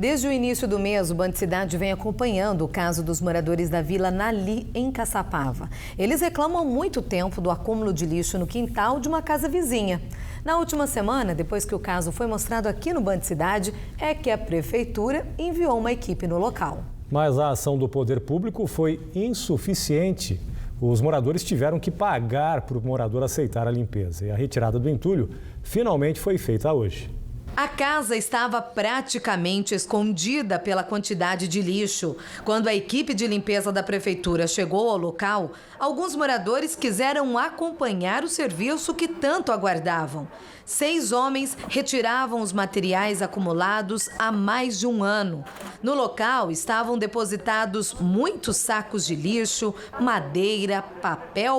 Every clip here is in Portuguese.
Desde o início do mês, o Band Cidade vem acompanhando o caso dos moradores da Vila Nali, em Caçapava. Eles reclamam há muito tempo do acúmulo de lixo no quintal de uma casa vizinha. Na última semana, depois que o caso foi mostrado aqui no Band Cidade, é que a prefeitura enviou uma equipe no local. Mas a ação do poder público foi insuficiente. Os moradores tiveram que pagar para o morador aceitar a limpeza. E a retirada do entulho finalmente foi feita hoje. A casa estava praticamente escondida pela quantidade de lixo. Quando a equipe de limpeza da prefeitura chegou ao local, alguns moradores quiseram acompanhar o serviço que tanto aguardavam. 6 homens retiravam os materiais acumulados há mais de um ano. No local estavam depositados muitos sacos de lixo, madeira,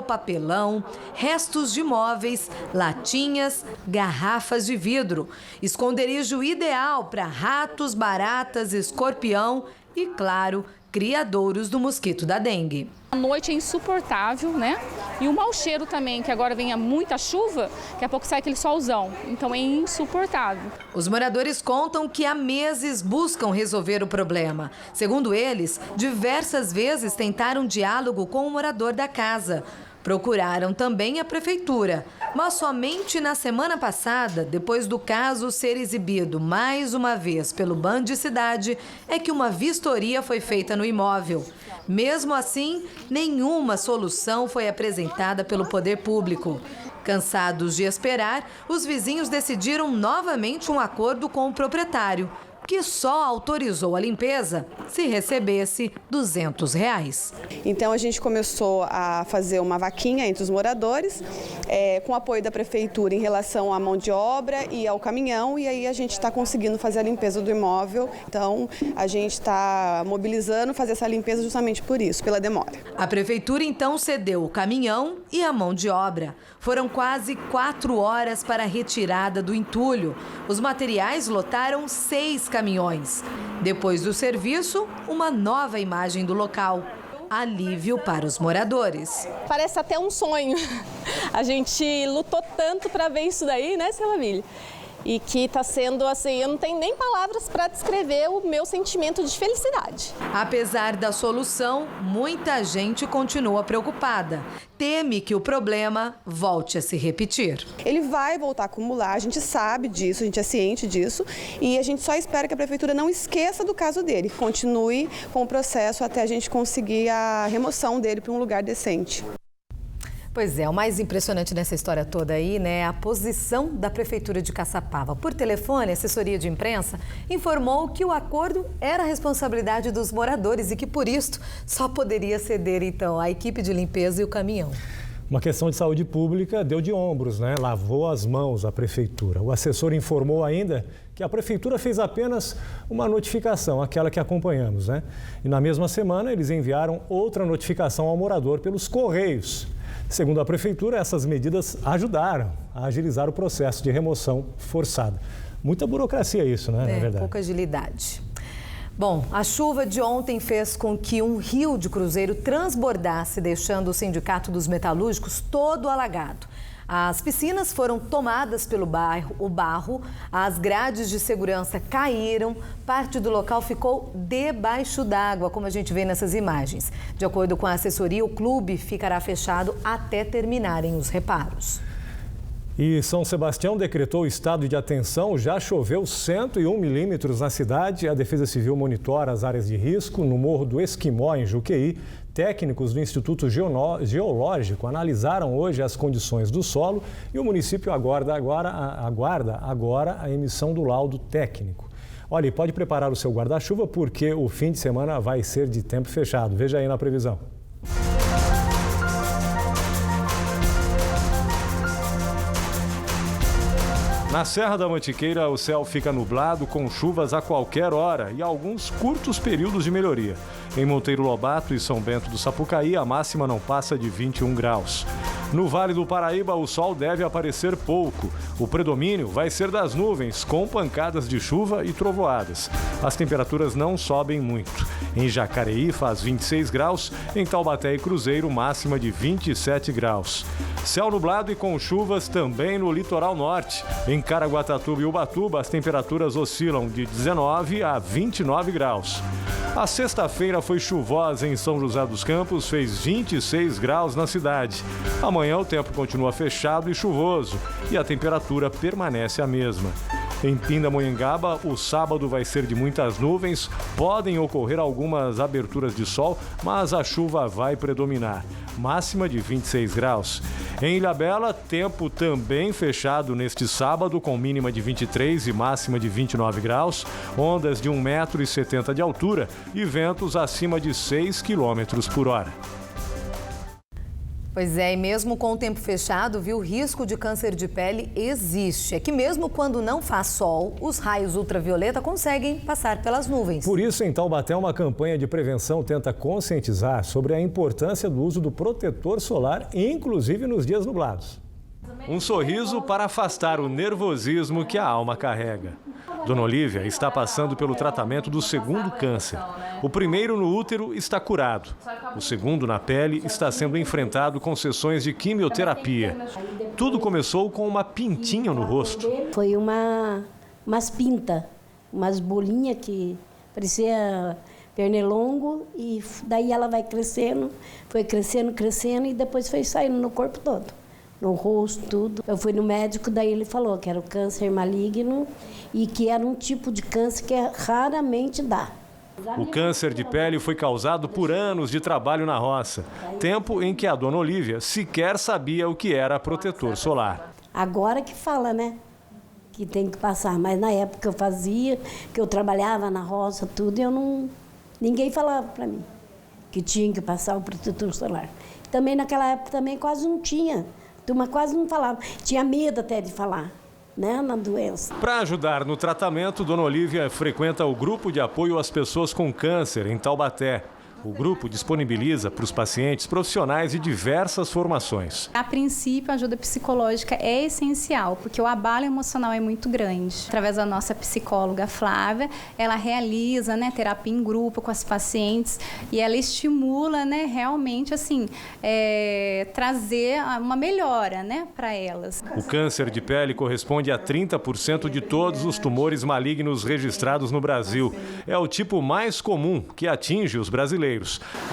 papelão, restos de móveis, latinhas, garrafas de vidro. Esconderijo ideal para ratos, baratas, escorpião e, claro, criadouros do mosquito da dengue. A noite é insuportável, né? E o mau cheiro também, que agora vem muita chuva, daqui a pouco sai aquele solzão. Então é insuportável. Os moradores contam que há meses buscam resolver o problema. Segundo eles, diversas vezes tentaram diálogo com o morador da casa. Procuraram também a prefeitura, mas somente na semana passada, depois do caso ser exibido mais uma vez pelo Band Cidade, é que uma vistoria foi feita no imóvel. Mesmo assim, nenhuma solução foi apresentada pelo poder público. Cansados de esperar, os vizinhos decidiram novamente um acordo com o proprietário, que só autorizou a limpeza se recebesse R$200. Então a gente começou a fazer uma vaquinha entre os moradores, com apoio da prefeitura em relação à mão de obra e ao caminhão, e aí a gente está conseguindo fazer a limpeza do imóvel. Então a gente está mobilizando fazer essa limpeza justamente por isso, pela demora. A prefeitura então cedeu o caminhão e a mão de obra. Foram quase 4 horas para a retirada do entulho. Os materiais lotaram 6 caminhões. Depois do serviço, uma nova imagem do local. Alívio para os moradores. Parece até um sonho. A gente lutou tanto para ver isso daí, né, Seu Família? E que está sendo assim, eu não tenho nem palavras para descrever o meu sentimento de felicidade. Apesar da solução, muita gente continua preocupada. Teme que o problema volte a se repetir. Ele vai voltar a acumular, a gente sabe disso, a gente é ciente disso, e a gente só espera que a prefeitura não esqueça do caso dele, continue com o processo até a gente conseguir a remoção dele para um lugar decente. Pois é, o mais impressionante nessa história toda aí, né, é a posição da Prefeitura de Caçapava. Por telefone, a assessoria de imprensa informou que o acordo era responsabilidade dos moradores e que, por isso, só poderia ceder, então, a equipe de limpeza e o caminhão. Uma questão de saúde pública deu de ombros, né? Lavou as mãos a prefeitura. O assessor informou ainda que a prefeitura fez apenas uma notificação, aquela que acompanhamos, né? E na mesma semana, eles enviaram outra notificação ao morador pelos Correios. Segundo a prefeitura, essas medidas ajudaram a agilizar o processo de remoção forçada. Muita burocracia isso, né? Na verdade. Pouca agilidade. Bom, a chuva de ontem fez com que um rio de Cruzeiro transbordasse, deixando o Sindicato dos Metalúrgicos todo alagado. As piscinas foram tomadas pelo barro, as grades de segurança caíram, parte do local ficou debaixo d'água, como a gente vê nessas imagens. De acordo com a assessoria, o clube ficará fechado até terminarem os reparos. E São Sebastião decretou estado de atenção, já choveu 101 milímetros na cidade. A Defesa Civil monitora as áreas de risco no Morro do Esquimó, em Juqueí. Técnicos do Instituto Geológico analisaram hoje as condições do solo e o município aguarda agora a emissão do laudo técnico. Olha, e pode preparar o seu guarda-chuva porque o fim de semana vai ser de tempo fechado. Veja aí na previsão. Na Serra da Mantiqueira, o céu fica nublado com chuvas a qualquer hora e alguns curtos períodos de melhoria. Em Monteiro Lobato e São Bento do Sapucaí, a máxima não passa de 21 graus. No Vale do Paraíba, o sol deve aparecer pouco. O predomínio vai ser das nuvens, com pancadas de chuva e trovoadas. As temperaturas não sobem muito. Em Jacareí faz 26 graus, em Taubaté e Cruzeiro máxima de 27 graus. Céu nublado e com chuvas também no litoral norte. Em Caraguatatuba e Ubatuba as temperaturas oscilam de 19 a 29 graus. A sexta-feira foi chuvosa em São José dos Campos, fez 26 graus na cidade. Amanhã o tempo continua fechado e chuvoso e a temperatura permanece a mesma. Em Pindamonhangaba, o sábado vai ser de muitas nuvens, podem ocorrer algumas aberturas de sol, mas a chuva vai predominar. Máxima de 26 graus. Em Ilhabela, tempo também fechado neste sábado, com mínima de 23 e máxima de 29 graus, ondas de 1,70 m de altura e ventos acima de 6 km por hora. Pois é, e mesmo com o tempo fechado, viu, o risco de câncer de pele existe. É que mesmo quando não faz sol, os raios ultravioleta conseguem passar pelas nuvens. Por isso, em Taubaté, uma campanha de prevenção tenta conscientizar sobre a importância do uso do protetor solar, inclusive nos dias nublados. Um sorriso para afastar o nervosismo que a alma carrega. Dona Olívia está passando pelo tratamento do segundo câncer. O primeiro no útero está curado. O segundo na pele está sendo enfrentado com sessões de quimioterapia. Tudo começou com uma pintinha no rosto. Foi umas pintas, umas bolinhas que parecia pernilongo e daí ela vai crescendo, foi crescendo e depois foi saindo no corpo todo. No rosto, tudo. Eu fui no médico, daí ele falou que era o câncer maligno e que era um tipo de câncer que raramente dá. O câncer de pele foi causado por anos de trabalho na roça, tempo em que a Dona Olívia sequer sabia o que era protetor solar. Agora que fala, né? Que tem que passar, mas na época eu fazia, que eu trabalhava na roça, tudo, ninguém falava para mim que tinha que passar o protetor solar. Também naquela época também quase não tinha. Turma quase não falava, tinha medo até de falar, né, na doença. Para ajudar no tratamento, Dona Olívia frequenta o grupo de apoio às pessoas com câncer em Taubaté. O grupo disponibiliza para os pacientes profissionais de diversas formações. A princípio, a ajuda psicológica é essencial, porque o abalo emocional é muito grande. Através da nossa psicóloga Flávia, ela realiza, né, terapia em grupo com as pacientes e ela estimula, né, realmente assim, trazer uma melhora, né, para elas. O câncer de pele corresponde a 30% de todos os tumores malignos registrados no Brasil. É o tipo mais comum que atinge os brasileiros.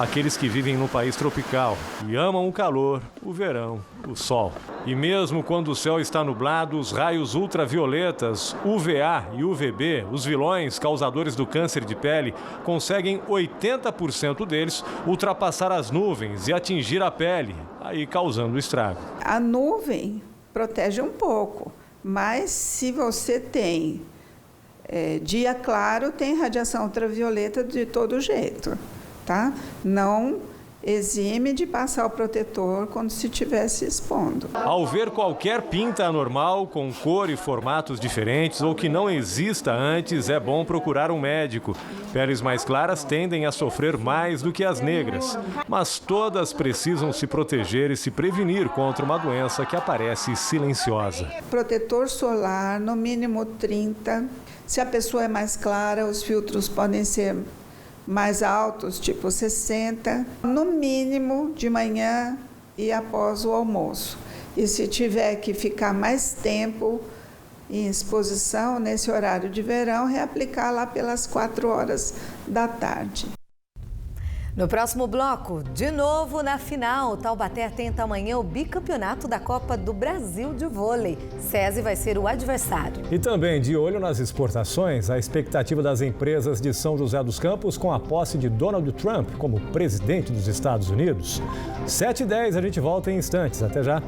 Aqueles que vivem no país tropical e amam o calor, o verão, o sol. E mesmo quando o céu está nublado, os raios ultravioletas, UVA e UVB, os vilões causadores do câncer de pele, conseguem 80% deles ultrapassar as nuvens e atingir a pele, aí causando estrago. A nuvem protege um pouco, mas se você tem dia claro, tem radiação ultravioleta de todo jeito. Tá? Não exime de passar o protetor quando se estiver se expondo. Ao ver qualquer pinta anormal, com cor e formatos diferentes ou que não exista antes, é bom procurar um médico. Peles mais claras tendem a sofrer mais do que as negras, mas todas precisam se proteger e se prevenir contra uma doença que aparece silenciosa. Protetor solar, no mínimo 30. Se a pessoa é mais clara, os filtros podem ser mais altos, tipo 60, no mínimo de manhã e após o almoço. E se tiver que ficar mais tempo em exposição, nesse horário de verão, reaplicar lá pelas 4 horas da tarde. No próximo bloco, de novo na final, Taubaté tenta amanhã o bicampeonato da Copa do Brasil de vôlei. SESI vai ser o adversário. E também, de olho nas exportações, a expectativa das empresas de São José dos Campos com a posse de Donald Trump como presidente dos Estados Unidos. 7h10, a gente volta em instantes. Até já.